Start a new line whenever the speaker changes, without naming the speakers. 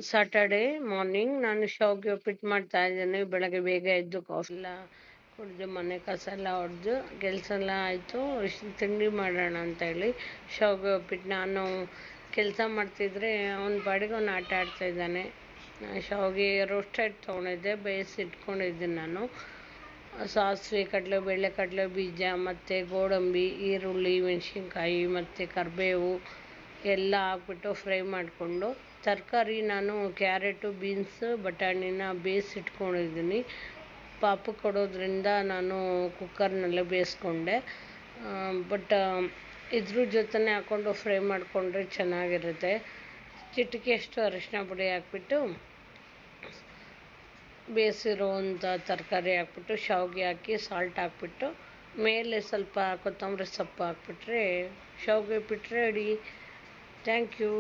Saturday morning ನಾನು ಶಾವ್ಗೆ ಉಪ್ಪಿಟ್ಟು ಮಾಡ್ತಾ ಇದ್ದೇನೆ. ಬೆಳಗ್ಗೆ ಬೇಗ ಎದ್ದು ಕಾಫಿ ಎಲ್ಲ ಕುಡಿದು ಮನೆ ಕಸ ಎಲ್ಲ ಹೊಡೆದು ಕೆಲಸ ಎಲ್ಲ ಆಯಿತು. ತಿಂಡಿ ಮಾಡೋಣ ಅಂತೇಳಿ ಶಾವ್ಗೆ ಉಪ್ಪಿಟ್ಟು ನಾನು ಕೆಲಸ ಮಾಡ್ತಿದ್ರೆ ಅವನ ಪಾಡಿಗೆ ಅವ್ನು ಆಟ ಆಡ್ತಾ ಇದ್ದಾನೆ. ಶಾವ್ಗೆ ರೋಸ್ಟೆಡ್ ತೊಗೊಂಡಿದ್ದೆ, ಬೇಯಿಸಿಟ್ಕೊಂಡಿದ್ದೀನಿ ನಾನು. ಸಾಸಿವೆ, ಕಡಲೆ ಬೀಜ ಮತ್ತು ಗೋಡಂಬಿ, ಈರುಳ್ಳಿ, ಮೆಣಸಿನ್ಕಾಯಿ ಮತ್ತು ಕರಿಬೇವು ಎಲ್ಲ ಹಾಕ್ಬಿಟ್ಟು ಫ್ರೈ ಮಾಡಿಕೊಂಡು, ತರಕಾರಿ ನಾನು ಕ್ಯಾರೆಟು, ಬೀನ್ಸು, ಬಟಾಣಿನ ಬೇಯಿಸಿಟ್ಕೊಂಡಿದ್ದೀನಿ. ಪಾಪು ಕೊಡೋದ್ರಿಂದ ನಾನು ಕುಕ್ಕರ್ನಲ್ಲೇ ಬೇಯಿಸ್ಕೊಂಡೆ. ಬಟ್ ಇದ್ರ ಜೊತೆನೇ ಹಾಕ್ಕೊಂಡು ಫ್ರೈ ಮಾಡಿಕೊಂಡ್ರೆ ಚೆನ್ನಾಗಿರುತ್ತೆ. ಚಿಟಿಕೆಯಷ್ಟು ಅರಿಶಿನ ಪುಡಿ ಹಾಕ್ಬಿಟ್ಟು ಬೇಯಿಸಿರೋವಂಥ ತರಕಾರಿ ಹಾಕ್ಬಿಟ್ಟು ಶಾವಿಗೆ ಹಾಕಿ ಸಾಲ್ಟ್ ಹಾಕ್ಬಿಟ್ಟು ಮೇಲೆ ಸ್ವಲ್ಪ ಕೊತ್ತಂಬರಿ ಸೊಪ್ಪು ಹಾಕ್ಬಿಟ್ರೆ ಶಾವಿಗೆ ಉಪ್ಪಿಟ್ಟು ರೆಡಿ. Thank you.